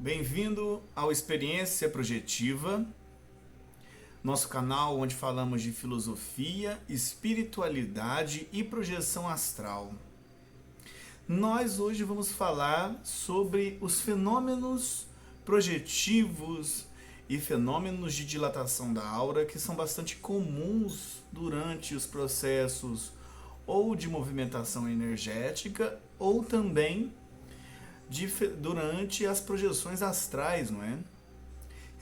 Bem-vindo ao Experiência Projetiva, nosso canal onde falamos de filosofia, espiritualidade e projeção astral. Nós hoje vamos falar sobre os fenômenos projetivos e fenômenos de dilatação da aura que são bastante comuns durante os processos ou de movimentação energética ou também durante as projeções astrais, não é?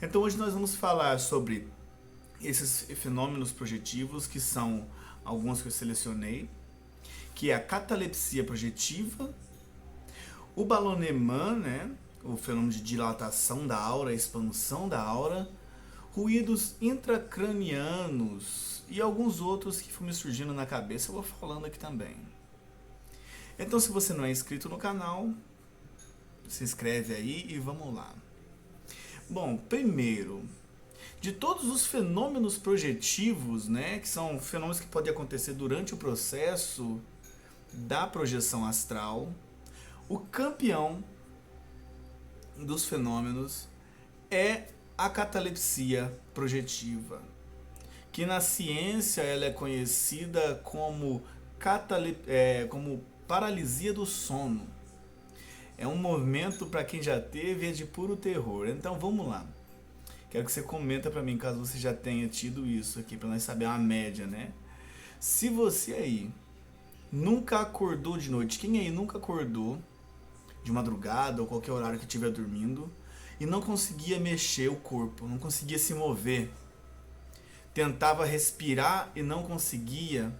Então hoje nós vamos falar sobre esses fenômenos projetivos, que são alguns que eu selecionei, que é a catalepsia projetiva, o ballonnement, né? O fenômeno de dilatação da aura, a expansão da aura, ruídos intracranianos e alguns outros que foram me surgindo na cabeça, eu vou falando aqui também. Então, se você não é inscrito no canal, se inscreve aí e vamos lá. Bom, primeiro, de todos os fenômenos projetivos, né, que são fenômenos que podem acontecer durante o processo da projeção astral, o campeão dos fenômenos é a catalepsia projetiva, que na ciência ela é conhecida como paralisia do sono. É um movimento, para quem já teve, é de puro terror. Então vamos lá. Quero que você comenta para mim caso você já tenha tido isso aqui, para nós saber a média, né? Se você aí nunca acordou de noite, quem aí nunca acordou de madrugada ou qualquer horário que estiver dormindo e não conseguia mexer o corpo, não conseguia se mover, tentava respirar e não conseguia,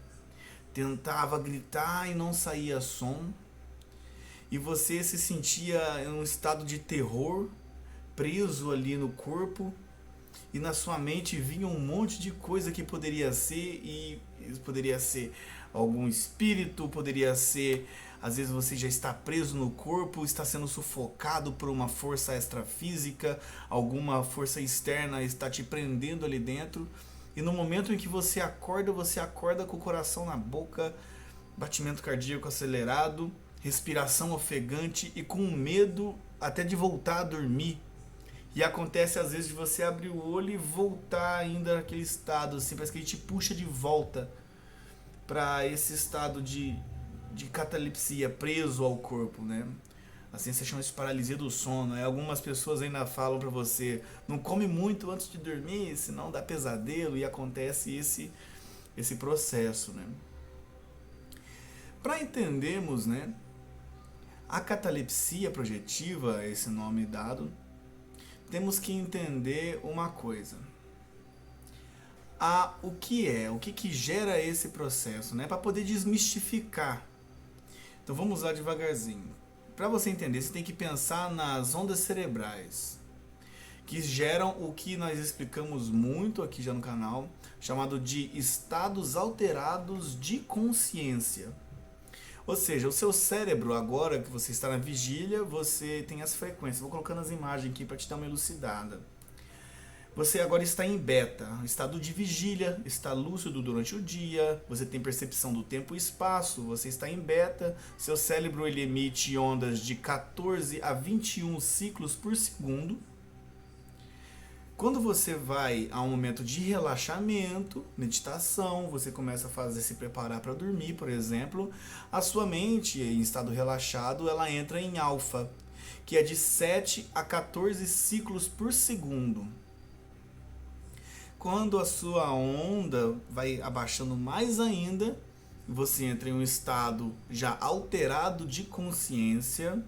tentava gritar e não saía som, e você se sentia em um estado de terror, preso ali no corpo, e na sua mente vinha um monte de coisa que poderia ser, e poderia ser algum espírito, poderia ser, às vezes você já está preso no corpo, está sendo sufocado por uma força extrafísica, alguma força externa está te prendendo ali dentro, e no momento em que você acorda com o coração na boca, batimento cardíaco acelerado, respiração ofegante e com medo até de voltar a dormir. E acontece às vezes de você abrir o olho e voltar ainda naquele estado, assim, parece que ele te puxa de volta para esse estado de catalepsia, preso ao corpo, né? Assim, você chama isso de paralisia do sono. Algumas pessoas ainda falam para você, não come muito antes de dormir, senão dá pesadelo, e acontece esse processo, né? Para entendermos, né, a catalepsia projetiva, esse nome dado, temos que entender uma coisa. O que gera esse processo, né? Para poder desmistificar. Então vamos lá devagarzinho. Para você entender, você tem que pensar nas ondas cerebrais, que geram o que nós explicamos muito aqui já no canal, chamado de estados alterados de consciência. Ou seja, o seu cérebro, agora que você está na vigília, você tem as frequências. Vou colocando as imagens aqui para te dar uma elucidada. Você agora está em beta, estado de vigília, está lúcido durante o dia, você tem percepção do tempo e espaço, você está em beta, seu cérebro ele emite ondas de 14 a 21 ciclos por segundo. Quando você vai a um momento de relaxamento, meditação, você começa a se preparar para dormir, por exemplo, a sua mente, em estado relaxado, ela entra em alfa, que é de 7 a 14 ciclos por segundo. Quando a sua onda vai abaixando mais ainda, você entra em um estado já alterado de consciência,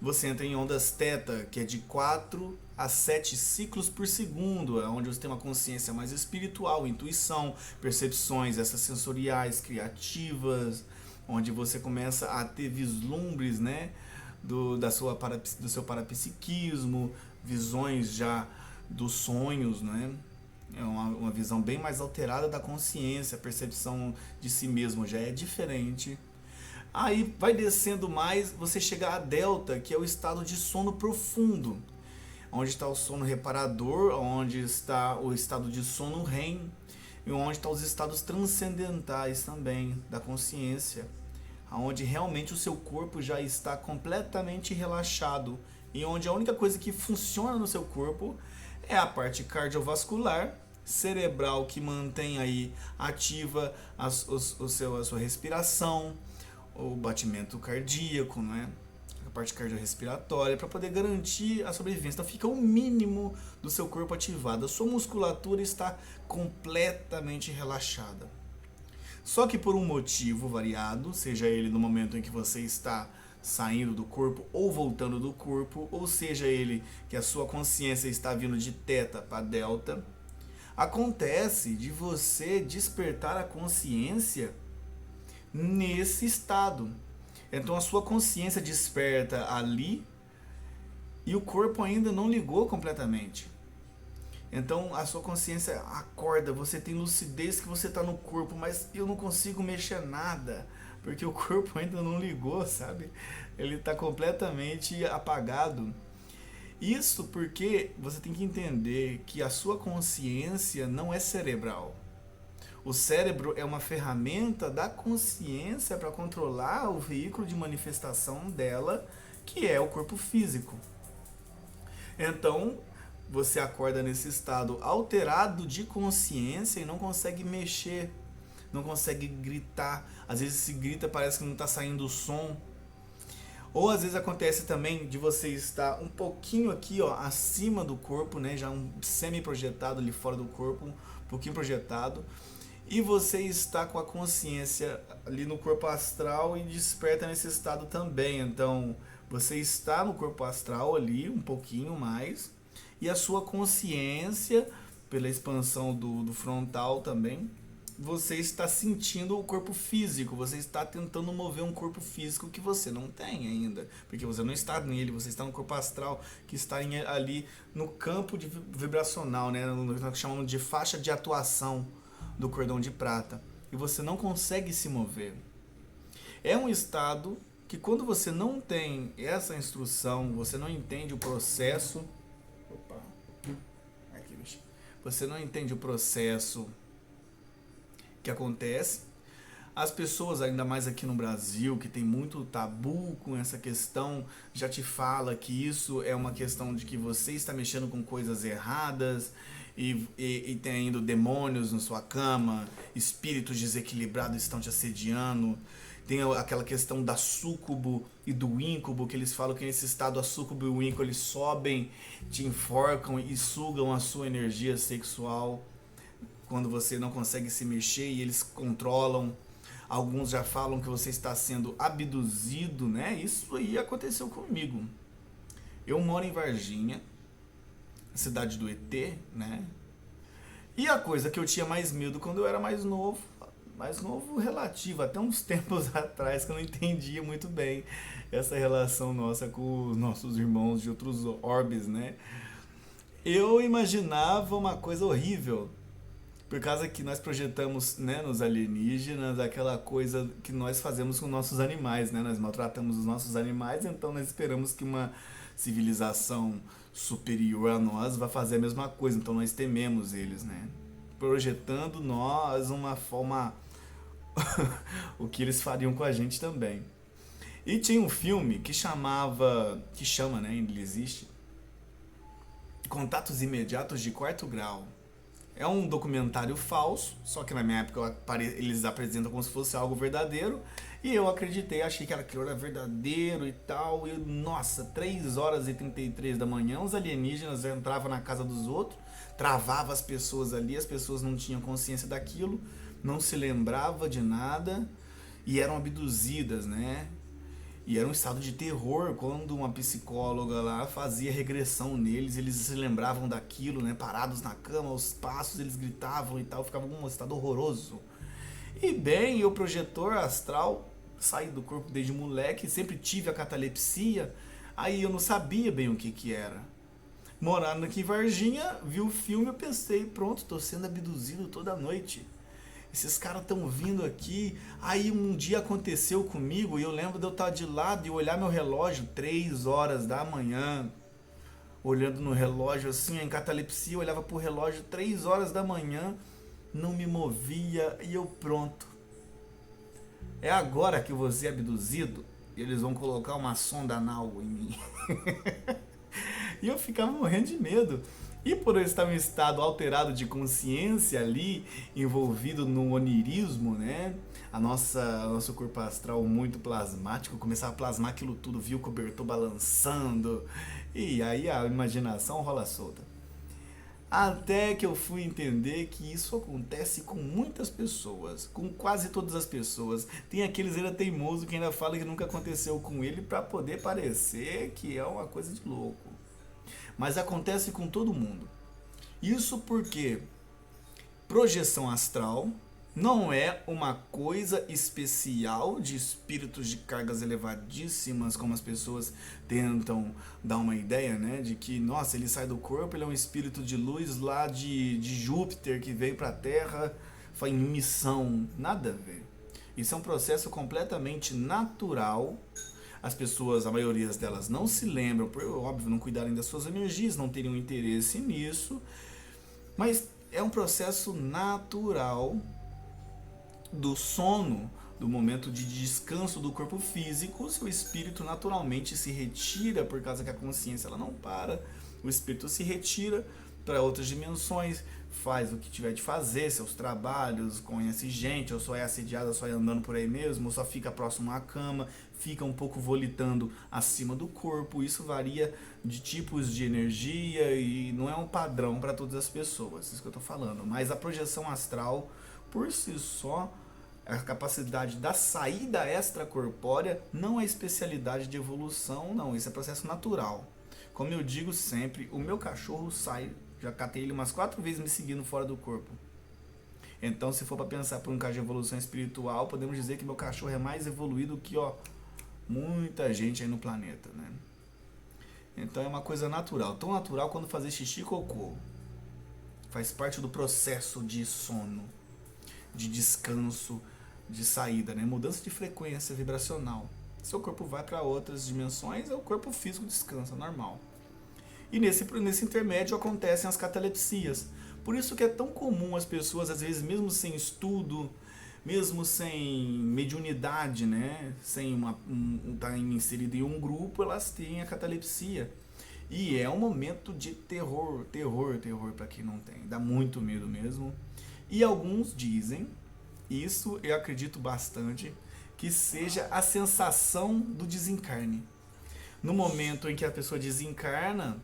você entra em ondas teta, que é de 4 a 7 ciclos por segundo, onde você tem uma consciência mais espiritual, intuição, percepções extrasensoriais, criativas, onde você começa a ter vislumbres, né, do seu parapsiquismo, visões já dos sonhos, né? É uma visão bem mais alterada da consciência, a percepção de si mesmo já é diferente. Aí vai descendo mais, você chega a delta, que é o estado de sono profundo, onde está o sono reparador, onde está o estado de sono REM, e onde estão os estados transcendentais também da consciência, onde realmente o seu corpo já está completamente relaxado e onde a única coisa que funciona no seu corpo é a parte cardiovascular, cerebral, que mantém aí ativa a sua respiração, o batimento cardíaco, né? A parte cardiorrespiratória, para poder garantir a sobrevivência. Então fica o mínimo do seu corpo ativado. A sua musculatura está completamente relaxada. Só que por um motivo variado, seja ele no momento em que você está saindo do corpo ou voltando do corpo, ou seja ele que a sua consciência está vindo de teta para delta, acontece de você despertar a consciência nesse estado. Então a sua consciência desperta ali e o corpo ainda não ligou completamente. Então a sua consciência acorda, você tem lucidez que você está no corpo, mas eu não consigo mexer nada, porque o corpo ainda não ligou, sabe? Ele está completamente apagado. Isso porque você tem que entender que a sua consciência não é cerebral. O cérebro é uma ferramenta da consciência para controlar o veículo de manifestação dela, que é o corpo físico. Então, você acorda nesse estado alterado de consciência e não consegue mexer, não consegue gritar. Às vezes se grita, parece que não está saindo som. Ou às vezes acontece também de você estar um pouquinho aqui, ó, acima do corpo, né, já um semi-projetado ali fora do corpo, um pouquinho projetado, e você está com a consciência ali no corpo astral e desperta nesse estado também. Então, você está no corpo astral ali, um pouquinho mais, e a sua consciência, pela expansão do frontal também, você está sentindo o corpo físico, você está tentando mover um corpo físico que você não tem ainda, porque você não está nele, você está no corpo astral, que está ali no campo de vibracional, né, no que chamamos de faixa de atuação do cordão de prata, e você não consegue se mover. É um estado que quando você não tem essa instrução, você não entende o processo, você não entende o processo que acontece. As pessoas, ainda mais aqui no Brasil, que tem muito tabu com essa questão, já te fala que isso é uma questão de que você está mexendo com coisas erradas e tem ainda demônios na sua cama, espíritos desequilibrados estão te assediando. Tem aquela questão da súcubo e do íncubo, que eles falam que nesse estado a súcubo e o íncubo eles sobem, te enforcam e sugam a sua energia sexual quando você não consegue se mexer, e eles controlam. Alguns já falam que você está sendo abduzido, né? Isso aí aconteceu comigo. Eu moro em Varginha, cidade do ET, né? E a coisa que eu tinha mais medo quando eu era mais novo relativo, até uns tempos atrás, que eu não entendia muito bem essa relação nossa com os nossos irmãos de outros orbes, né? Eu imaginava uma coisa horrível, por causa que nós projetamos, né, nos alienígenas aquela coisa que nós fazemos com nossos animais, né? Nós maltratamos os nossos animais, então nós esperamos que uma civilização superior a nós vá fazer a mesma coisa, então nós tememos eles, né? Projetando nós uma forma o que eles fariam com a gente também. E tinha um filme que chama, né, ainda existe, Contatos Imediatos de Quarto Grau. É um documentário falso, só que na minha época eles apresentam como se fosse algo verdadeiro, e eu acreditei, achei que aquilo era verdadeiro e tal, e nossa, 3h33 da manhã, os alienígenas entravam na casa dos outros, travava as pessoas ali, as pessoas não tinham consciência daquilo, não se lembrava de nada, e eram abduzidas, né? E era um estado de terror quando uma psicóloga lá fazia regressão neles, eles se lembravam daquilo, né? Parados na cama, aos passos, eles gritavam e tal, ficava um estado horroroso. E bem, eu, projetor astral, saí do corpo desde moleque, sempre tive a catalepsia, aí eu não sabia bem o que era. Morando aqui em Varginha, vi o filme, eu pensei, pronto, tô sendo abduzido toda noite. Esses caras estão vindo aqui. Aí um dia aconteceu comigo, e eu lembro de eu estar de lado e olhar meu relógio, 3h da manhã, olhando no relógio assim, em catalepsia, eu olhava pro relógio, 3h da manhã, não me movia, e eu pronto. É agora que eu vou ser abduzido, e eles vão colocar uma sonda anal em mim. E eu ficava morrendo de medo. E por eu estar em um estado alterado de consciência ali, envolvido no onirismo, né? Nosso corpo astral muito plasmático, começava a plasmar aquilo tudo, viu o cobertor balançando. E aí a imaginação rola solta. Até que eu fui entender que isso acontece com muitas pessoas, com quase todas as pessoas. Tem aqueles ainda teimoso que ainda fala que nunca aconteceu com ele para poder parecer que é uma coisa de louco. Mas acontece com todo mundo. Isso porque projeção astral não é uma coisa especial de espíritos de cargas elevadíssimas, como as pessoas tentam dar uma ideia, né? De que, nossa, ele sai do corpo, ele é um espírito de luz lá de Júpiter que veio para a Terra, foi em missão. Nada a ver. Isso é um processo completamente natural. As pessoas, a maioria delas, não se lembram, por óbvio, não cuidarem das suas energias, não teriam interesse nisso, mas é um processo natural do sono, do momento de descanso do corpo físico. Seu espírito naturalmente se retira, por causa que a consciência ela não para, o espírito se retira para outras dimensões, faz o que tiver de fazer, seus trabalhos, conhece gente, ou só é assediado, ou só é andando por aí mesmo, ou só fica próximo à cama, fica um pouco volitando acima do corpo. Isso varia de tipos de energia e não é um padrão para todas as pessoas, isso que eu estou falando. Mas a projeção astral, por si só, a capacidade da saída extracorpórea não é especialidade de evolução, não, isso é processo natural. Como eu digo sempre, o meu cachorro sai, já catei ele umas 4 vezes me seguindo fora do corpo. Então, se for para pensar por um caso de evolução espiritual, podemos dizer que meu cachorro é mais evoluído que muita gente aí no planeta, né? Então é uma coisa natural, tão natural quanto fazer xixi e cocô. Faz parte do processo de sono, de descanso, de saída, né? Mudança de frequência vibracional. Seu corpo vai para outras dimensões, o corpo físico descansa, normal. E nesse intermédio acontecem as catalepsias. Por isso que é tão comum as pessoas, às vezes, mesmo sem estudo, mesmo sem mediunidade, né? Sem estar inserido em um grupo, elas têm a catalepsia. E é um momento de terror para quem não tem. Dá muito medo mesmo. E alguns dizem, isso eu acredito bastante, que seja a sensação do desencarne. No momento em que a pessoa desencarna,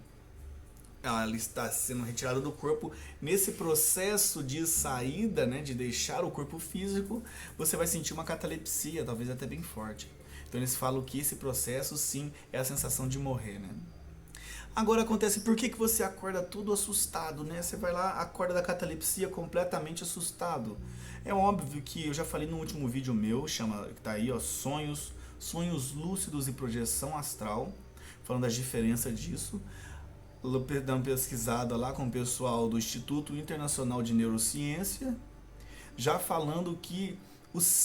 ela está sendo retirada do corpo, nesse processo de saída, né, de deixar o corpo físico, você vai sentir uma catalepsia, talvez até bem forte. Então eles falam que esse processo sim é a sensação de morrer, né? Agora acontece, por que você acorda todo assustado, né? Você vai lá, acorda da catalepsia completamente assustado. É óbvio que eu já falei no último vídeo meu, que tá aí, sonhos lúcidos e projeção astral, falando das diferenças disso. Dando uma pesquisada lá com o pessoal do Instituto Internacional de Neurociência, já falando que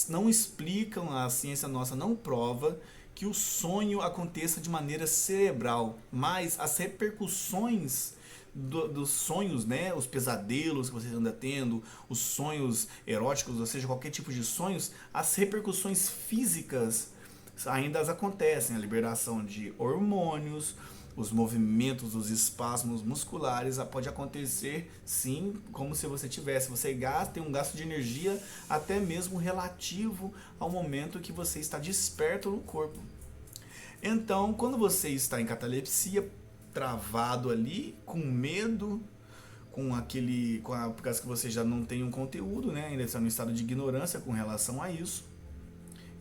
não explicam, a ciência nossa não prova que o sonho aconteça de maneira cerebral, mas as repercussões dos sonhos, né, os pesadelos que você anda tendo, os sonhos eróticos, ou seja, qualquer tipo de sonhos, as repercussões físicas ainda acontecem, a liberação de hormônios, os movimentos, os espasmos musculares, pode acontecer sim, como se você tivesse. Você tem um gasto de energia até mesmo relativo ao momento que você está desperto no corpo. Então, quando você está em catalepsia, travado ali, com medo, por causa que você já não tem um conteúdo, né? Ainda está no estado de ignorância com relação a isso.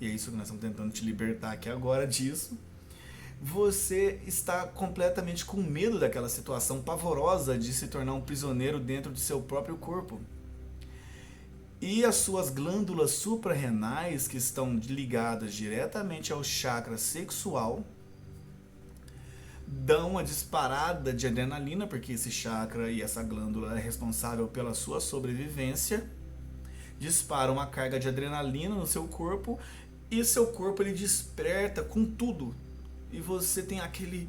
E é isso que nós estamos tentando te libertar aqui agora disso. Você está completamente com medo daquela situação pavorosa de se tornar um prisioneiro dentro de seu próprio corpo. E as suas glândulas suprarrenais, que estão ligadas diretamente ao chakra sexual, dão uma disparada de adrenalina, porque esse chakra e essa glândula é responsável pela sua sobrevivência. Dispara uma carga de adrenalina no seu corpo e seu corpo ele desperta com tudo. E você tem aquele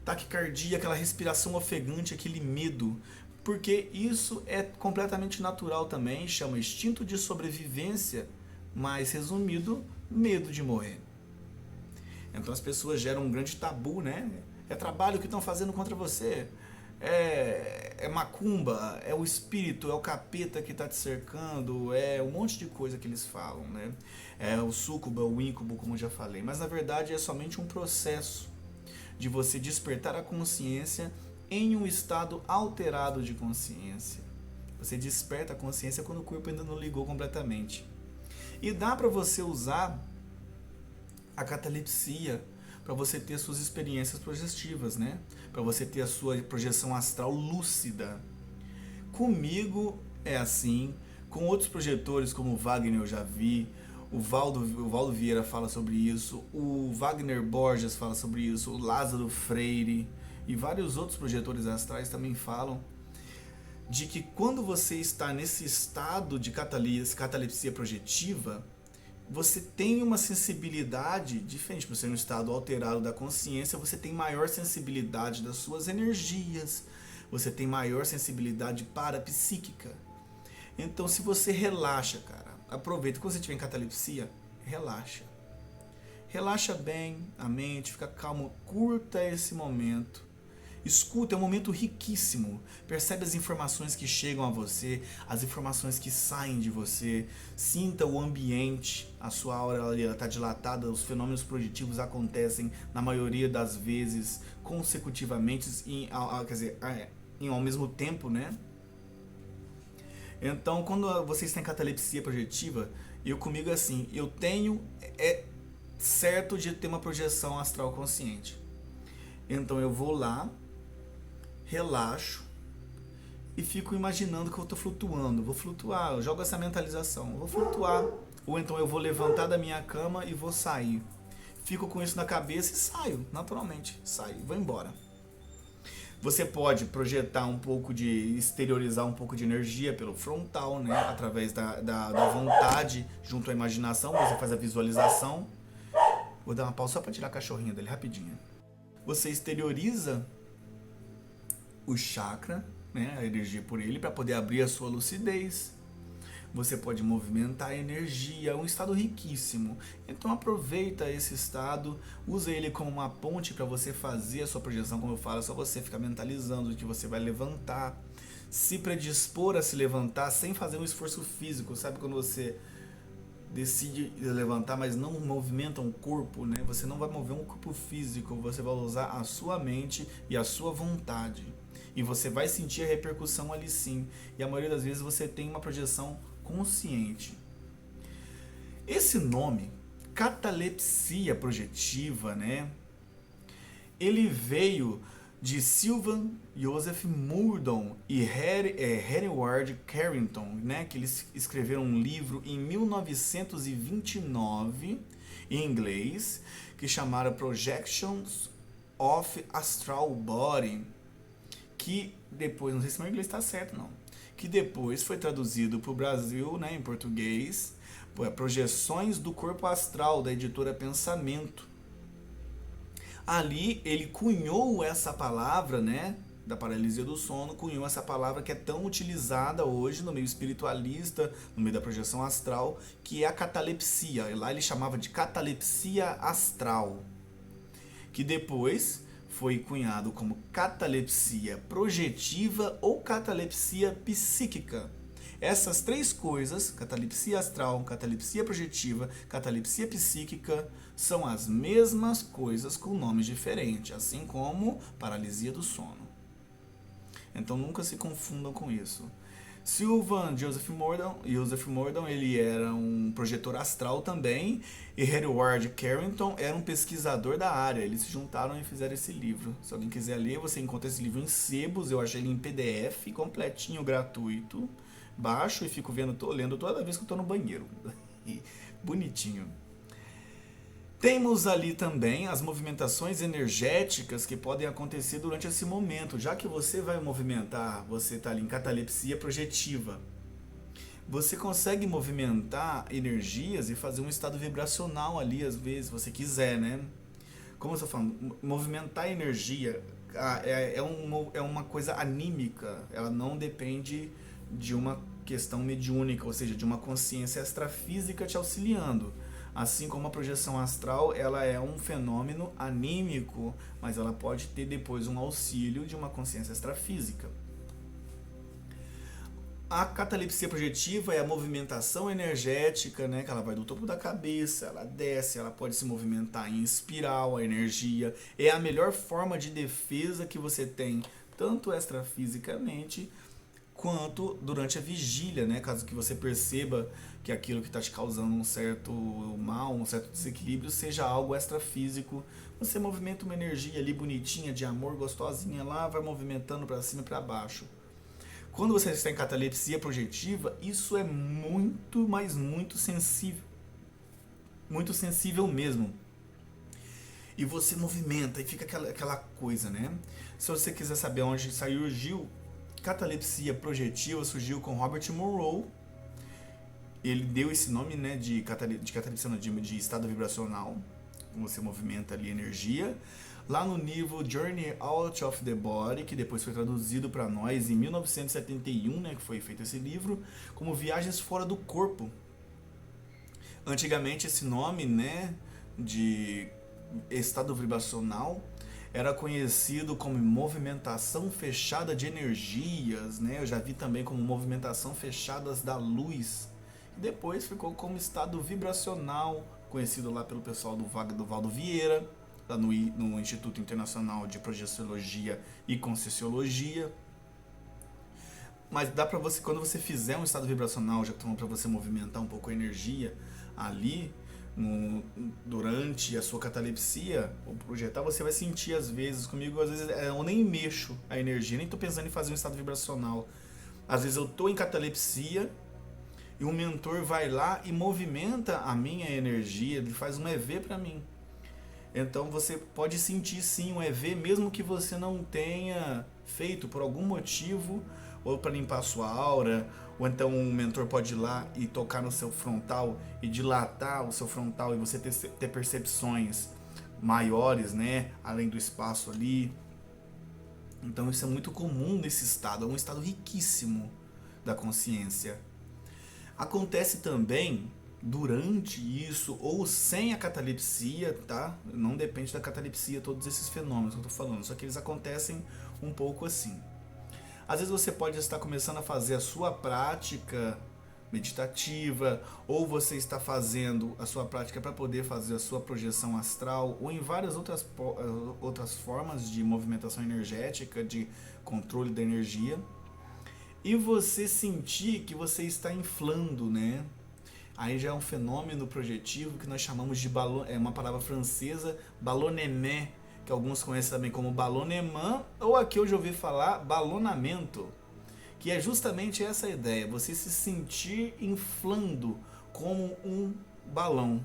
taquicardia, aquela respiração ofegante, aquele medo. Porque isso é completamente natural também, chama instinto de sobrevivência, mas resumido, medo de morrer. Então as pessoas geram um grande tabu, né? é trabalho que estão fazendo contra você, é macumba, é o espírito, é o capeta que está te cercando, é um monte de coisa que eles falam, né? É o súcubo, é o íncubo, como eu já falei. Mas na verdade é somente um processo de você despertar a consciência em um estado alterado de consciência. Você desperta a consciência quando o corpo ainda não ligou completamente. E dá para você usar a catalepsia para você ter suas experiências projetivas, né? Para você ter a sua projeção astral lúcida. Comigo é assim, com outros projetores como o Wagner eu já vi, o Valdo Vieira fala sobre isso, o Wagner Borges fala sobre isso, o Lázaro Freire e vários outros projetores astrais também falam de que quando você está nesse estado de catalepsia projetiva, você tem uma sensibilidade diferente. Por ser um estado alterado da consciência, você tem maior sensibilidade das suas energias, você tem maior sensibilidade parapsíquica. Então, se você relaxa, cara, aproveita. Quando você estiver em catalepsia, relaxa. Relaxa bem a mente, fica calmo, curta esse momento. Escuta, é um momento riquíssimo. Percebe as informações que chegam a você, as informações que saem de você. Sinta o ambiente, a sua aura está dilatada, os fenômenos projetivos acontecem na maioria das vezes consecutivamente, ao mesmo tempo, né? Então, quando você está em catalepsia projetiva, comigo é assim, eu tenho certo de ter uma projeção astral consciente. Então eu vou lá, relaxo e fico imaginando que eu estou flutuando. Vou flutuar, eu jogo essa mentalização, vou flutuar. Ou então eu vou levantar da minha cama e vou sair. Fico com isso na cabeça e saio, naturalmente. Saio, vou embora. Você pode projetar um pouco exteriorizar um pouco de energia pelo frontal, né? Através da vontade, junto à imaginação, você faz a visualização. Vou dar uma pausa só para tirar a cachorrinha dele rapidinho. Você exterioriza o chakra, né, a energia por ele, para poder abrir a sua lucidez. Você pode movimentar a energia, é um estado riquíssimo. Então aproveita esse estado, usa ele como uma ponte para você fazer a sua projeção, como eu falo, é só você ficar mentalizando que você vai levantar, se predispor a se levantar sem fazer um esforço físico. Sabe quando você decide levantar, mas não movimenta um corpo, né? Você não vai mover um corpo físico, você vai usar a sua mente e a sua vontade. E você vai sentir a repercussão ali sim. E a maioria das vezes você tem uma projeção consciente. Esse nome, catalepsia projetiva, né? Ele veio de Sylvan Joseph Murdon e Edward Carrington, né? Que eles escreveram um livro em 1929, em inglês, que chamaram Projections of Astral Body, que depois, não sei se meu inglês está certo não, que depois foi traduzido para o Brasil, né, em português, Projeções do Corpo Astral, da editora Pensamento. Ali ele cunhou essa palavra, né, da paralisia do sono, cunhou essa palavra que é tão utilizada hoje no meio espiritualista, no meio da projeção astral, que é a catalepsia. E lá ele chamava de catalepsia astral, que depois foi cunhado como catalepsia projetiva ou catalepsia psíquica. Essas três coisas, catalepsia astral, catalepsia projetiva, catalepsia psíquica, são as mesmas coisas com nomes diferentes, assim como paralisia do sono. Então nunca se confundam com isso. Sylvan Joseph Murdon, ele era um projetor astral também, e Edward Carrington era um pesquisador da área. Eles se juntaram e fizeram esse livro. Se alguém quiser ler, você encontra esse livro em sebos. Eu achei ele em PDF, completinho, gratuito. Baixo e fico lendo toda vez que eu estou no banheiro. Bonitinho. Temos ali também as movimentações energéticas que podem acontecer durante esse momento. Já que você vai movimentar, você está ali em catalepsia projetiva, você consegue movimentar energias e fazer um estado vibracional ali, às vezes, se você quiser, né? Como eu estou falando, movimentar energia é uma coisa anímica, ela não depende de uma questão mediúnica, ou seja, de uma consciência extrafísica te auxiliando. Assim como a projeção astral, ela é um fenômeno anímico, mas ela pode ter depois um auxílio de uma consciência extrafísica. A catalepsia projetiva é a movimentação energética, né? Que ela vai do topo da cabeça, ela desce, ela pode se movimentar em espiral, a energia. É a melhor forma de defesa que você tem, tanto extrafisicamente, quanto durante a vigília, né? Caso que você perceba que aquilo que está te causando um certo mal, um certo desequilíbrio, seja algo extrafísico. Você movimenta uma energia ali bonitinha, de amor, gostosinha lá, vai movimentando para cima e para baixo. Quando você está em catalepsia projetiva, isso é muito, mas muito sensível. Muito sensível mesmo. E você movimenta e fica aquela coisa, né? Se você quiser saber onde surgiu, catalepsia projetiva surgiu com Robert Monroe. Ele deu esse nome, né, de catalepsia, de estado vibracional. Você movimenta ali energia. Lá no livro Journey Out of the Body, que depois foi traduzido para nós em 1971, né, que foi feito esse livro, como Viagens Fora do Corpo. Antigamente esse nome, né, de estado vibracional era conhecido como movimentação fechada de energias, né? Eu já vi também como movimentação fechada da luz. E depois ficou como estado vibracional, conhecido lá pelo pessoal do Valdo Vieira, lá no Instituto Internacional de Projeciologia e Conscienciologia. Mas dá pra você, quando você fizer um estado vibracional, já para você movimentar um pouco a energia ali, durante a sua catalepsia, ou projetar, você vai sentir às vezes, comigo às vezes eu nem mexo a energia, nem tô pensando em fazer um estado vibracional. Às vezes eu tô em catalepsia e o mentor vai lá e movimenta a minha energia, ele faz um EV para mim. Então você pode sentir sim um EV, mesmo que você não tenha feito por algum motivo, ou para limpar a sua aura, ou então um mentor pode ir lá e tocar no seu frontal e dilatar o seu frontal e você ter percepções maiores, né, além do espaço ali. Então isso é muito comum nesse estado, é um estado riquíssimo da consciência. Acontece também durante isso ou sem a catalepsia, tá? Não depende da catalepsia todos esses fenômenos que eu tô falando, só que eles acontecem um pouco assim. Às vezes você pode estar começando a fazer a sua prática meditativa, ou você está fazendo a sua prática para poder fazer a sua projeção astral, ou em várias outras formas de movimentação energética, de controle da energia, e você sentir que você está inflando, né? Aí já é um fenômeno projetivo que nós chamamos de é uma palavra francesa, ballonnement, que alguns conhecem também como ballonnement, ou aqui eu já ouvi falar ballonamento, que é justamente essa ideia, você se sentir inflando como um balão.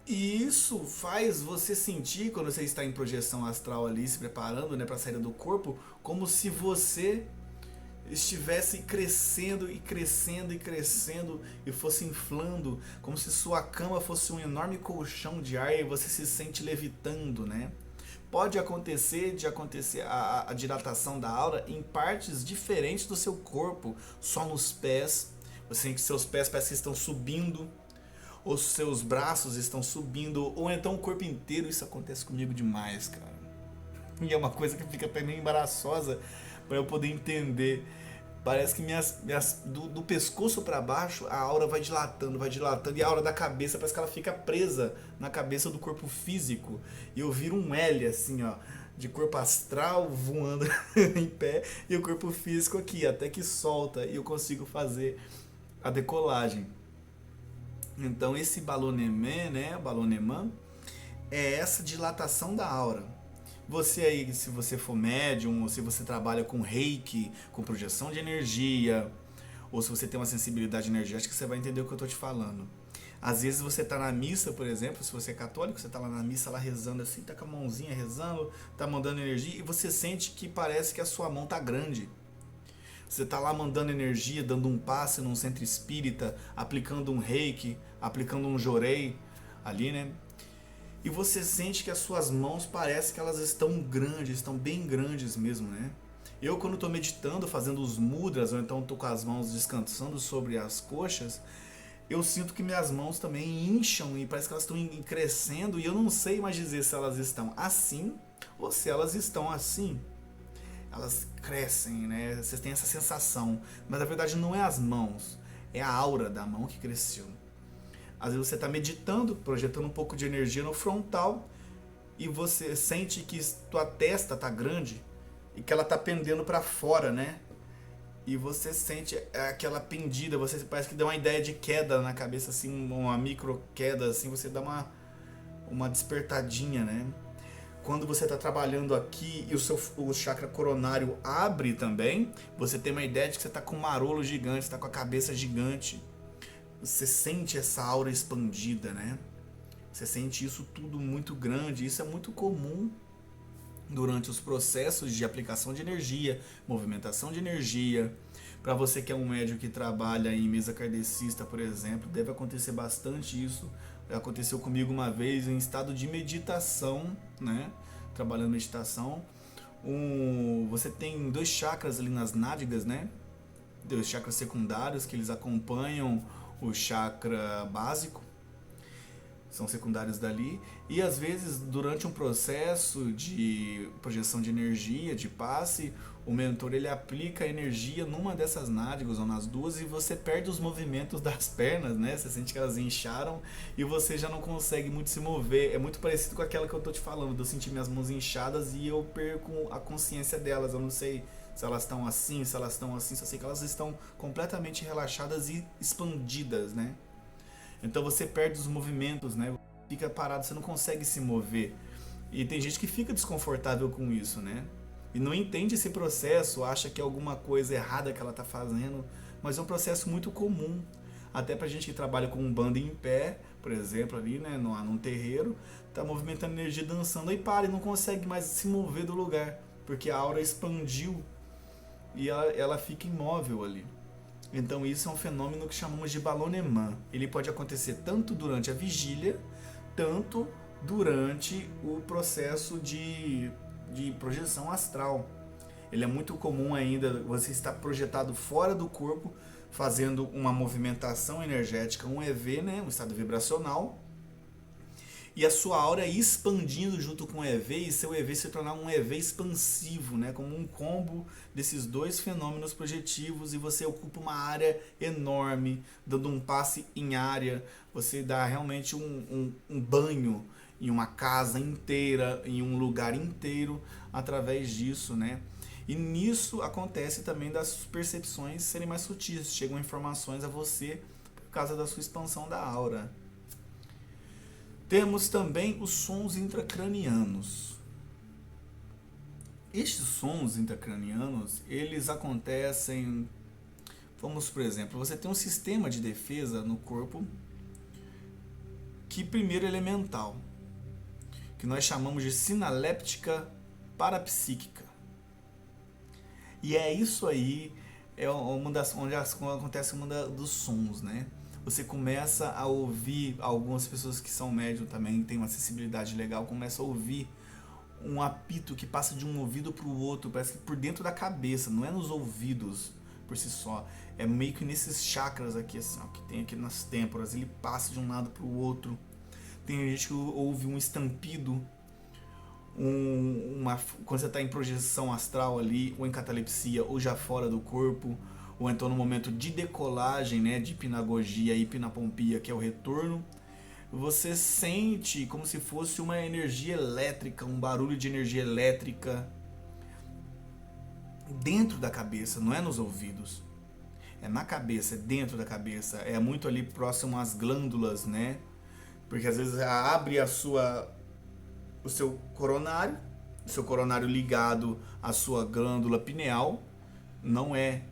E isso faz você sentir, quando você está em projeção astral ali, se preparando, né, para a saída do corpo, como se você estivesse crescendo e crescendo e crescendo e fosse inflando, como se sua cama fosse um enorme colchão de ar e você se sente levitando, né? Pode acontecer a dilatação da aura em partes diferentes do seu corpo, só nos pés, você sente que seus pés parecem que estão subindo, ou seus braços estão subindo, ou então o corpo inteiro. Isso acontece comigo demais, cara. E é uma coisa que fica até meio embaraçosa para eu poder entender. Parece que do pescoço para baixo a aura vai dilatando, e a aura da cabeça parece que ela fica presa na cabeça do corpo físico. E eu viro um L assim, ó, de corpo astral voando em pé e o corpo físico aqui, até que solta e eu consigo fazer a decolagem. Então esse ballonnement, né, ballonnement, é essa dilatação da aura. Você aí, se você for médium, ou se você trabalha com reiki, com projeção de energia, ou se você tem uma sensibilidade energética, você vai entender o que eu estou te falando. Às vezes você está na missa, por exemplo, se você é católico, você está lá na missa, lá rezando assim, tá com a mãozinha rezando, tá mandando energia, e você sente que parece que a sua mão tá grande. Você está lá mandando energia, dando um passe num centro espírita, aplicando um reiki, aplicando um jorei ali, né? E você sente que as suas mãos parece que elas estão grandes, estão bem grandes mesmo, né? Eu, quando estou meditando, fazendo os mudras, ou então estou com as mãos descansando sobre as coxas, eu sinto que minhas mãos também incham e parece que elas estão crescendo e eu não sei mais dizer se elas estão assim ou se elas estão assim. Elas crescem, né? Vocês têm essa sensação, mas na verdade não é as mãos, é a aura da mão que cresceu. Às vezes você está meditando, projetando um pouco de energia no frontal e você sente que tua testa está grande e que ela está pendendo para fora, né? E você sente aquela pendida, você parece que dá uma ideia de queda na cabeça, assim, uma micro queda, assim, você dá uma despertadinha, né? Quando você está trabalhando aqui e o chakra coronário abre também, você tem uma ideia de que você está com um marolo gigante, está com a cabeça gigante. Você sente essa aura expandida, né? Você sente isso tudo muito grande, isso é muito comum durante os processos de aplicação de energia, movimentação de energia. Para você que é um médium que trabalha em mesa kardecista, por exemplo, deve acontecer bastante isso. Aconteceu comigo uma vez em estado de meditação, né? Trabalhando meditação. Você tem 2 chakras ali nas nádegas, né? 2 chakras secundários que eles acompanham o chakra básico. São secundários dali, e às vezes durante um processo de projeção de energia, de passe, o mentor ele aplica a energia numa dessas nádegas ou nas duas e você perde os movimentos das pernas, né? Você sente que elas incharam e você já não consegue muito se mover. É muito parecido com aquela que eu tô te falando, de eu sentir minhas mãos inchadas e eu perco a consciência delas. Eu não sei se elas estão assim, se elas estão assim, só sei que elas estão completamente relaxadas e expandidas, né? Então você perde os movimentos, né? Fica parado, você não consegue se mover. E tem gente que fica desconfortável com isso, né? E não entende esse processo, acha que é alguma coisa errada que ela está fazendo, mas é um processo muito comum. Até pra gente que trabalha com um bando em pé, por exemplo, ali, né, num terreiro, tá movimentando energia, dançando, aí para e não consegue mais se mover do lugar, porque a aura expandiu e ela fica imóvel ali. Então isso é um fenômeno que chamamos de ballonnement. Ele pode acontecer tanto durante a vigília, tanto durante o processo de projeção astral. Ele é muito comum ainda, você estar projetado fora do corpo, fazendo uma movimentação energética, um EV, né, um estado vibracional, e a sua aura expandindo junto com o EV, e seu EV se tornar um EV expansivo, né? Como um combo desses 2 fenômenos projetivos, e você ocupa uma área enorme, dando um passe em área, você dá realmente um banho em uma casa inteira, em um lugar inteiro, através disso, né? E nisso acontece também das percepções serem mais sutis, chegam informações a você por causa da sua expansão da aura. Temos também os sons intracranianos. Estes sons intracranianos, eles acontecem, vamos por exemplo, você tem um sistema de defesa no corpo que primeiro é elemental, que nós chamamos de sinaléptica parapsíquica. E é isso aí, é uma das, onde acontece um dos sons, né? Você começa a ouvir, algumas pessoas que são médium também, têm uma acessibilidade legal, começam a ouvir um apito que passa de um ouvido para o outro, parece que por dentro da cabeça, não é nos ouvidos por si só, é meio que nesses chakras aqui, assim, ó, que tem aqui nas têmporas, ele passa de um lado para o outro. Tem gente que ouve um estampido, quando você está em projeção astral ali, ou em catalepsia, ou já fora do corpo, ou então no momento de decolagem, né, de hipnagogia e hipnapompia, que é o retorno, você sente como se fosse uma energia elétrica, um barulho de energia elétrica dentro da cabeça, não é nos ouvidos. É na cabeça, é dentro da cabeça, é muito ali próximo às glândulas, né? Porque às vezes abre o seu coronário ligado à sua glândula pineal, não é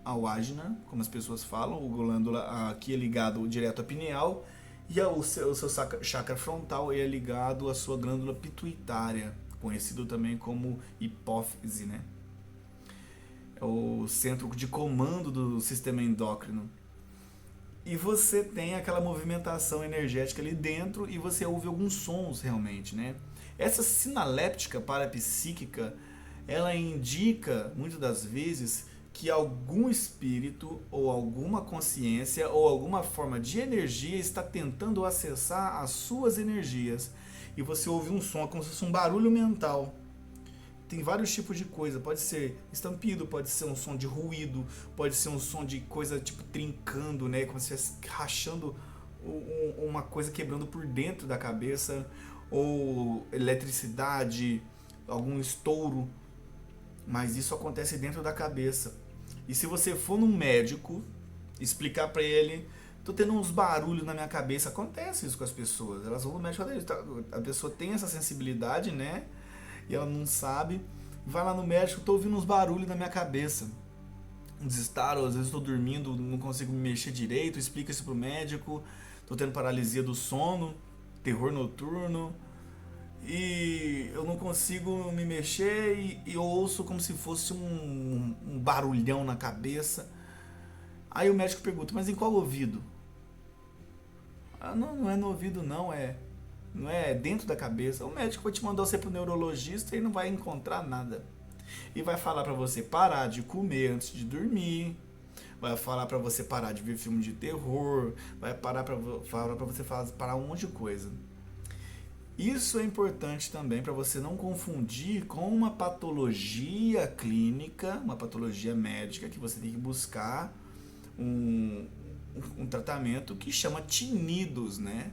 ao ágina, como as pessoas falam, o glândula aqui é ligado direto à pineal, e o seu chakra frontal é ligado à sua glândula pituitária, conhecido também como hipófise, né? É o centro de comando do sistema endócrino. E você tem aquela movimentação energética ali dentro e você ouve alguns sons realmente, né? Essa sinaléptica parapsíquica, ela indica, muitas das vezes, que algum espírito ou alguma consciência ou alguma forma de energia está tentando acessar as suas energias. E você ouve um som, como se fosse um barulho mental. Tem vários tipos de coisa, pode ser estampido, pode ser um som de ruído, pode ser um som de coisa tipo trincando, né, como se estivesse rachando uma coisa quebrando por dentro da cabeça, ou eletricidade, algum estouro, mas isso acontece dentro da cabeça. E se você for num médico, explicar pra ele, tô tendo uns barulhos na minha cabeça, acontece isso com as pessoas, elas vão no médico, a pessoa tem essa sensibilidade, né, e ela não sabe, vai lá no médico, tô ouvindo uns barulhos na minha cabeça, uns estalos, às vezes estou dormindo, não consigo me mexer direito, explica isso pro médico, tô tendo paralisia do sono, terror noturno, e eu não consigo me mexer e eu ouço como se fosse um barulhão na cabeça. Aí o médico pergunta, mas em qual ouvido? Ah, não, não é no ouvido não é dentro da cabeça. O médico vai te mandar você pro neurologista e não vai encontrar nada. E vai falar pra você parar de comer antes de dormir, vai falar pra você parar de ver filme de terror, vai falar pra você parar um monte de coisa. Isso é importante também para você não confundir com uma patologia clínica, uma patologia médica que você tem que buscar um tratamento que chama tinnitus, né?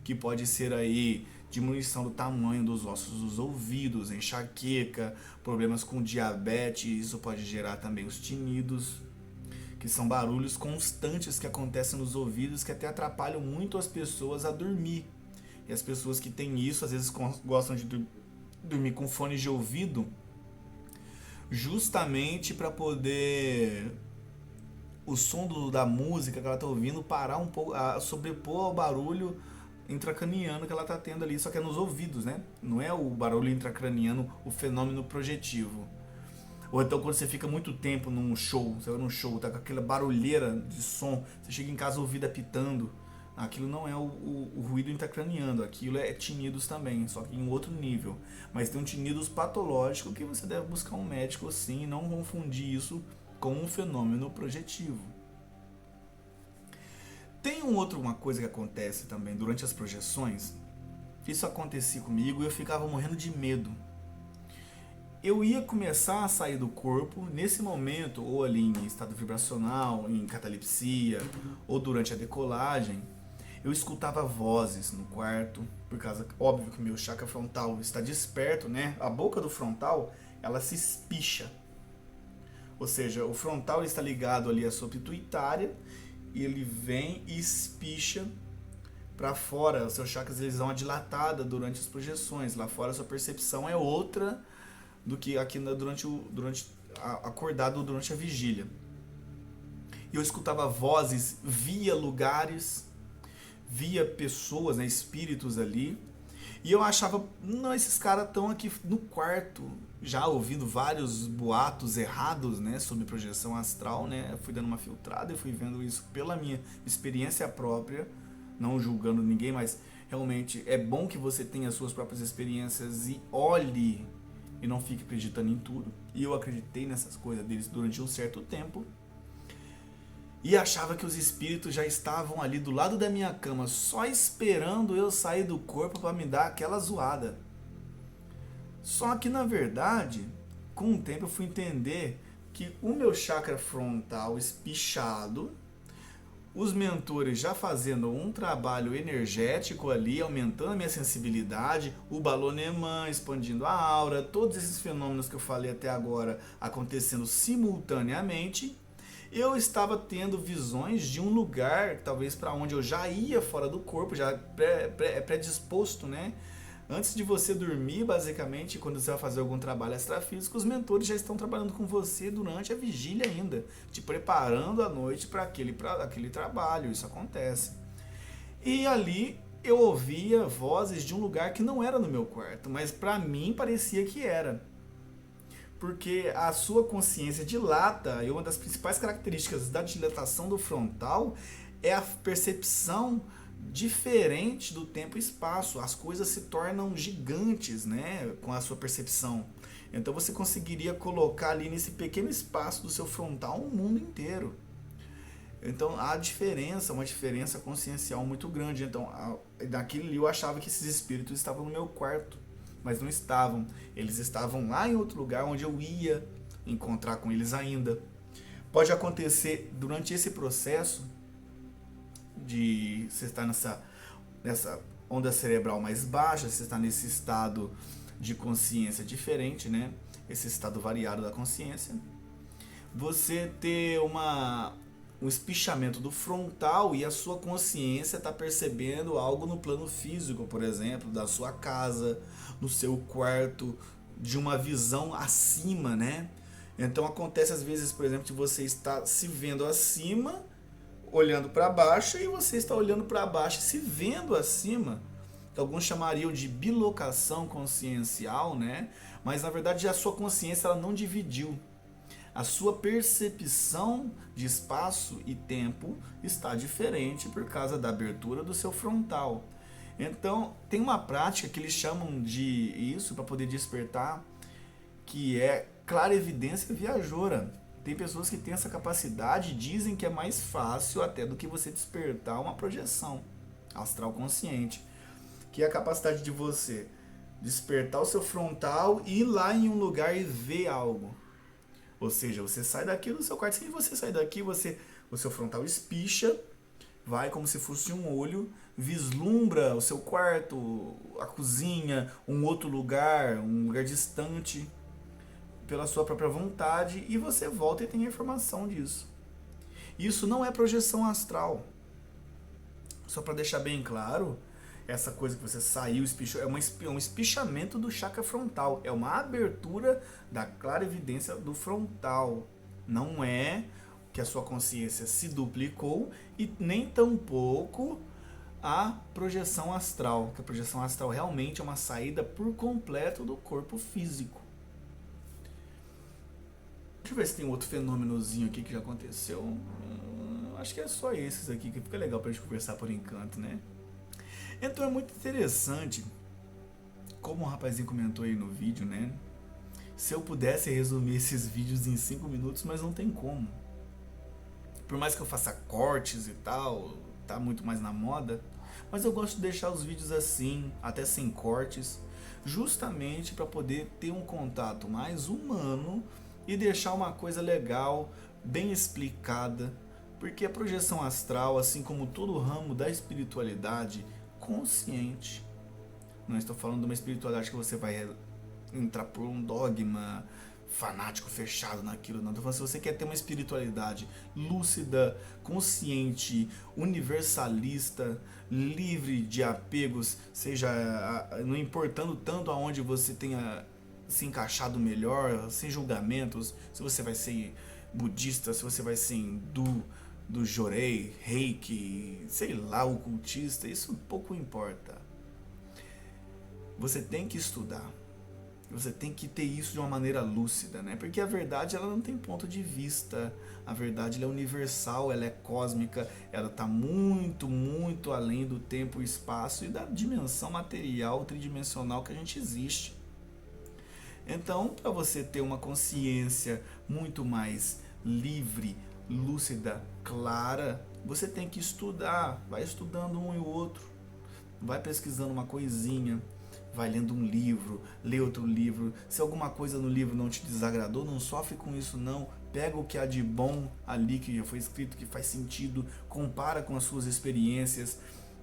Que pode ser aí diminuição do tamanho dos ossos dos ouvidos, enxaqueca, problemas com diabetes, isso pode gerar também os tinnitus, que são barulhos constantes que acontecem nos ouvidos que até atrapalham muito as pessoas a dormir. E as pessoas que têm isso, às vezes gostam de dormir com fones de ouvido, justamente para poder o som da música que ela está ouvindo parar um pouco, sobrepor ao barulho intracraniano que ela está tendo ali, só que é nos ouvidos, né? Não é o barulho intracraniano, o fenômeno projetivo. Ou então quando você fica muito tempo num show, você vai num show, tá com aquela barulheira de som, você chega em casa o ouvido apitando, aquilo não é o ruído intracraniano, aquilo é tinnitus também, só que em outro nível. Mas tem um tinnitus patológico que você deve buscar um médico sim, e não confundir isso com um fenômeno projetivo. Tem uma coisa que acontece também durante as projeções, isso acontecia comigo e eu ficava morrendo de medo. Eu ia começar a sair do corpo, nesse momento, ou ali em estado vibracional, em catalepsia, ou durante a decolagem, eu escutava vozes no quarto, por causa, óbvio que o meu chakra frontal está desperto, né? A boca do frontal, ela se espicha. Ou seja, o frontal está ligado ali à sua pituitária, e ele vem e espicha para fora. Os seus chakras eles dão uma dilatada durante as projeções. Lá fora a sua percepção é outra do que aqui acordado durante a vigília. E eu escutava vozes, via lugares, via pessoas, né, espíritos ali, e eu achava, não, esses caras estão aqui no quarto, já ouvindo vários boatos errados, né, sobre projeção astral, né, eu fui dando uma filtrada e fui vendo isso pela minha experiência própria, não julgando ninguém, mas realmente é bom que você tenha as suas próprias experiências e olhe e não fique acreditando em tudo. E eu acreditei nessas coisas deles durante um certo tempo. E achava que os espíritos já estavam ali do lado da minha cama, só esperando eu sair do corpo para me dar aquela zoada. Só que na verdade, com o tempo eu fui entender que o meu chakra frontal espichado, os mentores já fazendo um trabalho energético ali, aumentando a minha sensibilidade, o balonemã expandindo a aura, todos esses fenômenos que eu falei até agora acontecendo simultaneamente, eu estava tendo visões de um lugar, talvez para onde eu já ia fora do corpo, já predisposto, né? Antes de você dormir, basicamente, quando você vai fazer algum trabalho extrafísico, os mentores já estão trabalhando com você durante a vigília ainda, te preparando à noite para aquele trabalho, isso acontece. E ali eu ouvia vozes de um lugar que não era no meu quarto, mas para mim parecia que era. Porque a sua consciência dilata, e uma das principais características da dilatação do frontal é a percepção diferente do tempo e espaço. As coisas se tornam gigantes, né, com a sua percepção. Então você conseguiria colocar ali nesse pequeno espaço do seu frontal um mundo inteiro. Então há diferença, uma diferença consciencial muito grande. Então, naquele ali eu achava que esses espíritos estavam no meu quarto, mas não estavam. Eles estavam lá em outro lugar onde eu ia encontrar com eles ainda. Pode acontecer durante esse processo de você estar nessa onda cerebral mais baixa, você está nesse estado de consciência diferente, né? Esse estado variado da consciência. Você ter um espichamento do frontal e a sua consciência está percebendo algo no plano físico, por exemplo, da sua casa, no seu quarto, de uma visão acima, né? Então acontece às vezes, por exemplo, de você estar se vendo acima, olhando para baixo, e você está olhando para baixo e se vendo acima, que alguns chamariam de bilocação consciencial, né? Mas na verdade a sua consciência ela não dividiu. A sua percepção de espaço e tempo está diferente por causa da abertura do seu frontal. Então, tem uma prática que eles chamam de isso para poder despertar, que é clarevidência viajoura. Tem pessoas que têm essa capacidade e dizem que é mais fácil até do que você despertar uma projeção astral consciente, que é a capacidade de você despertar o seu frontal e ir lá em um lugar e ver algo. Ou seja, você sai daqui do seu quarto, se você sair daqui, o seu frontal espicha, vai como se fosse um olho, vislumbra o seu quarto, a cozinha, um outro lugar, um lugar distante, pela sua própria vontade, e você volta e tem a informação disso. Isso não é projeção astral. Só para deixar bem claro, essa coisa que você saiu, espichou, é um espichamento do chakra frontal. É uma abertura da clarividência do frontal. Não é que a sua consciência se duplicou e nem tampouco a projeção astral. Que a projeção astral realmente é uma saída por completo do corpo físico. Deixa eu ver se tem outro fenômenozinho aqui que já aconteceu. Acho que é só esses aqui que fica legal pra gente conversar por enquanto, né? Então é muito interessante, como o rapazinho comentou aí no vídeo, né? Se eu pudesse resumir esses vídeos em 5 minutos, mas não tem como. Por mais que eu faça cortes e tal, tá muito mais na moda, mas eu gosto de deixar os vídeos assim, até sem cortes, justamente para poder ter um contato mais humano e deixar uma coisa legal, bem explicada, porque a projeção astral, assim como todo o ramo da espiritualidade consciente, não estou falando de uma espiritualidade que você vai entrar por um dogma fanático fechado naquilo, não. Estou falando, se você quer ter uma espiritualidade lúcida, consciente, universalista, livre de apegos, seja não importando tanto aonde você tenha se encaixado melhor, sem julgamentos, se você vai ser budista, se você vai ser hindu, do Jorei, Reiki, sei lá, ocultista, isso pouco importa. Você tem que estudar. Você tem que ter isso de uma maneira lúcida, né? Porque a verdade ela não tem ponto de vista. A verdade ela é universal, ela é cósmica, ela está muito, muito além do tempo e espaço e da dimensão material, tridimensional que a gente existe. Então, para você ter uma consciência muito mais livre, lúcida, clara, você tem que estudar. Vai estudando um e o outro, vai pesquisando uma coisinha, vai lendo um livro, lê outro livro. Se alguma coisa no livro não te desagradou, não sofre com isso não. Pega o que há de bom ali que já foi escrito, que faz sentido, compara com as suas experiências.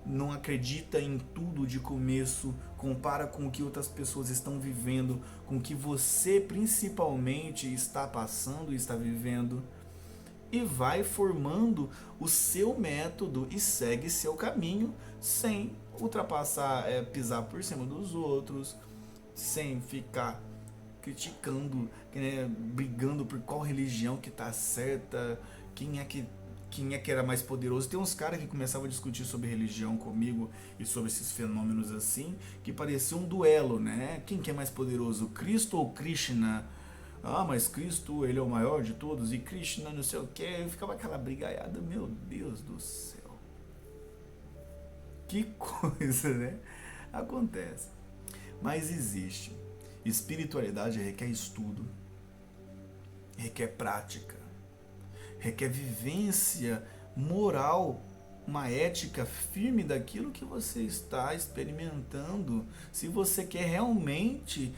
Não acredita em tudo de começo, compara com o que outras pessoas estão vivendo, com o que você principalmente está passando e está vivendo. E vai formando o seu método e segue seu caminho sem ultrapassar, pisar por cima dos outros, sem ficar criticando, né, brigando por qual religião que tá certa, quem é que era mais poderoso. Tem uns caras que começavam a discutir sobre religião comigo e sobre esses fenômenos assim, que parecia um duelo, né? Quem que é mais poderoso, Cristo ou Krishna? Ah, mas Cristo, ele é o maior de todos, e Krishna não sei o que, ficava aquela brigaiada, meu Deus do céu. Que coisa, né? Acontece. Mas existe. Espiritualidade requer estudo, requer prática, requer vivência moral, uma ética firme daquilo que você está experimentando. Se você quer realmente,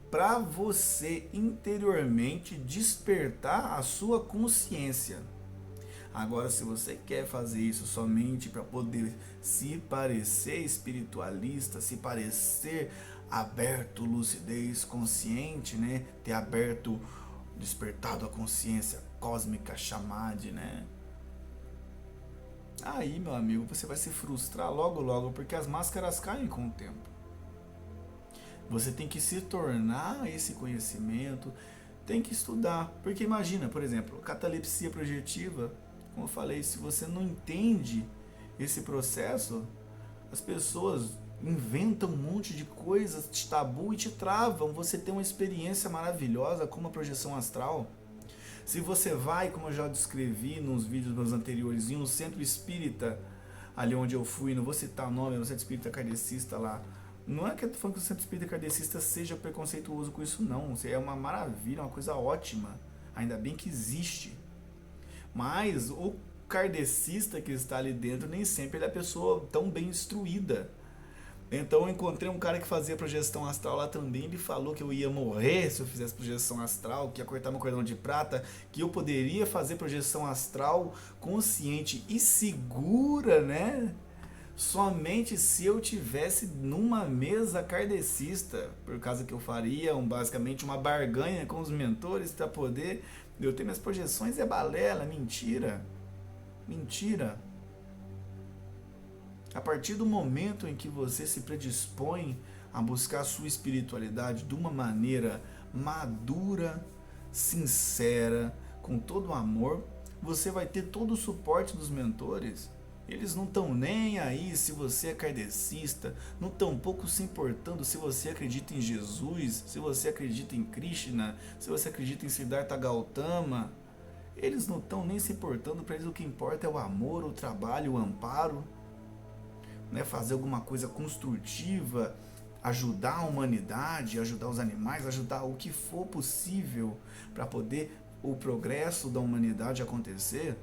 para você interiormente despertar a sua consciência. Agora, se você quer fazer isso somente para poder se parecer espiritualista, se parecer aberto, lucidez, consciente, né? Ter aberto, despertado a consciência cósmica, chamade, né? Aí, meu amigo, você vai se frustrar logo, logo, porque as máscaras caem com o tempo. Você tem que se tornar esse conhecimento, tem que estudar. Porque imagina, por exemplo, catalepsia projetiva, como eu falei, se você não entende esse processo, as pessoas inventam um monte de coisas, te tabu e te travam. Você tem uma experiência maravilhosa como a projeção astral. Se você vai, como eu já descrevi nos vídeos meus anteriores, em um centro espírita, ali onde eu fui, não vou citar o nome, é um centro espírita kardecista lá. Não é que eu tô falando que o centro espírita kardecista seja preconceituoso com isso, não. Isso é uma maravilha, uma coisa ótima. Ainda bem que existe. Mas o kardecista que está ali dentro, nem sempre ele é a pessoa tão bem instruída. Então eu encontrei um cara que fazia projeção astral lá também, ele falou que eu ia morrer se eu fizesse projeção astral, que ia cortar meu cordão de prata, que eu poderia fazer projeção astral consciente e segura, né? Somente se eu tivesse numa mesa kardecista, por causa que eu faria basicamente uma barganha com os mentores para poder eu ter minhas projeções. É balela, mentira. Mentira. A partir do momento em que você se predispõe a buscar a sua espiritualidade de uma maneira madura, sincera, com todo o amor, você vai ter todo o suporte dos mentores. Eles não estão nem aí se você é kardecista, não estão pouco se importando se você acredita em Jesus, se você acredita em Krishna, se você acredita em Siddhartha Gautama. Eles não estão nem se importando, para eles o que importa é o amor, o trabalho, o amparo. Né, fazer alguma coisa construtiva, ajudar a humanidade, ajudar os animais, ajudar o que for possível para poder o progresso da humanidade acontecer.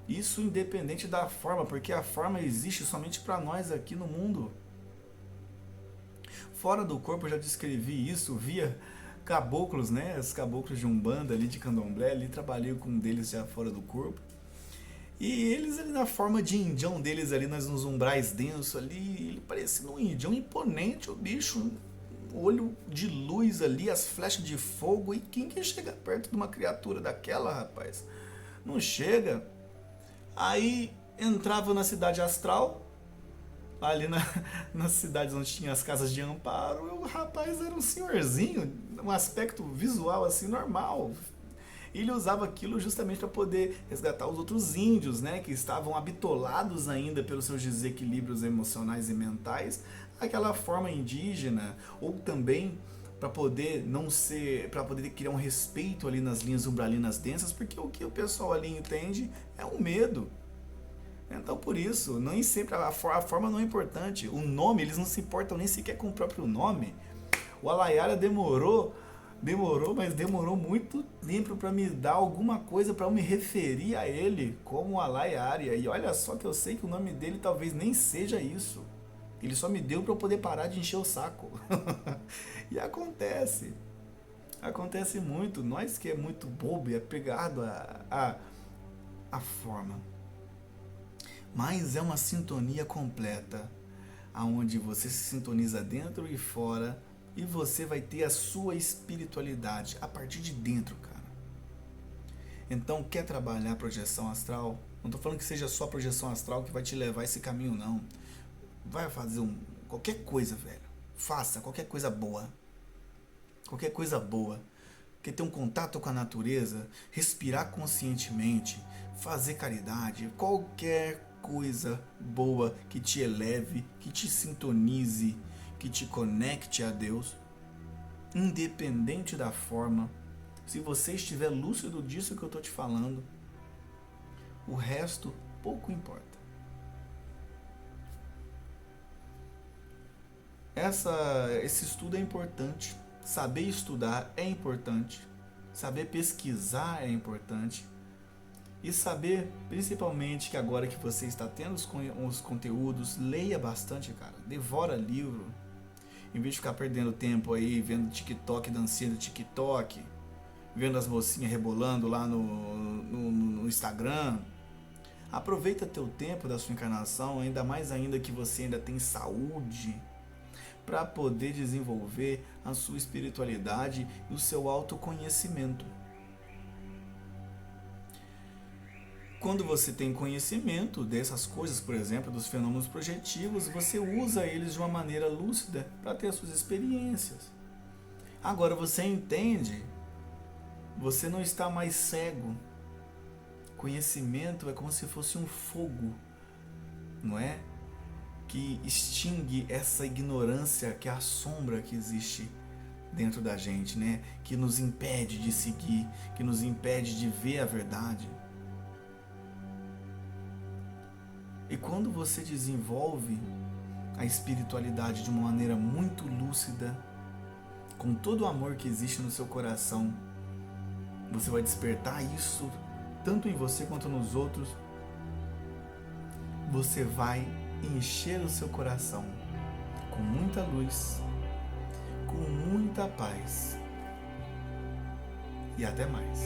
Isso independente da forma, porque a forma existe somente para nós aqui no mundo. Fora do corpo eu já descrevi isso via caboclos, né? Os caboclos de Umbanda ali de Candomblé, ali trabalhei com um deles já fora do corpo. E eles ali na forma de indião deles ali nos umbrais densos ali, ele parecia um indião imponente, o bicho, olho de luz ali, as flechas de fogo, e quem que chega perto de uma criatura daquela, rapaz? Não chega. Aí entrava na cidade astral, ali nas cidades onde tinha as casas de amparo, e o rapaz era um senhorzinho, um aspecto visual assim normal. Ele usava aquilo justamente para poder resgatar os outros índios, né, que estavam habitolados ainda pelos seus desequilíbrios emocionais e mentais, aquela forma indígena, ou também para poder não ser, para poder criar um respeito ali nas linhas umbralinas densas, porque o que o pessoal ali entende é um medo. Então por isso, nem sempre a forma não é importante. O nome, eles não se importam nem sequer com o próprio nome. O Alaiara demorou, mas demorou muito tempo para me dar alguma coisa para eu me referir a ele como Alaiara. E olha só que eu sei que o nome dele talvez nem seja isso. Ele só me deu para eu poder parar de encher o saco. E acontece muito. Nós que é muito bobo e apegado a forma. Mas é uma sintonia completa, aonde você se sintoniza dentro e fora, e você vai ter a sua espiritualidade a partir de dentro, cara. Então, quer trabalhar a projeção astral? Não estou falando que seja só a projeção astral que vai te levar a esse caminho, não. Vai fazer qualquer coisa, velho. Faça qualquer coisa boa. Qualquer coisa boa. Quer ter um contato com a natureza, respirar conscientemente, fazer caridade, qualquer coisa boa que te eleve, que te sintonize, que te conecte a Deus, independente da forma. Se você estiver lúcido disso que eu estou te falando, o resto pouco importa. esse estudo é importante, saber estudar é importante, saber pesquisar é importante e saber, principalmente, que agora que você está tendo os conteúdos, leia bastante, cara, devora livro, em vez de ficar perdendo tempo aí vendo TikTok, dancinha do TikTok, vendo as mocinhas rebolando lá no Instagram. Aproveita teu tempo da sua encarnação, ainda mais ainda que você ainda tem saúde, para poder desenvolver a sua espiritualidade e o seu autoconhecimento. Quando você tem conhecimento dessas coisas, por exemplo, dos fenômenos projetivos, você usa eles de uma maneira lúcida para ter as suas experiências. Agora você entende, você não está mais cego. Conhecimento é como se fosse um fogo, não é? Que extingue essa ignorância, que é a sombra que existe dentro da gente, né? Que nos impede de seguir, que nos impede de ver a verdade. E quando você desenvolve a espiritualidade de uma maneira muito lúcida, com todo o amor que existe no seu coração, você vai despertar isso tanto em você quanto nos outros. Você vai encher o seu coração com muita luz, com muita paz. E até mais.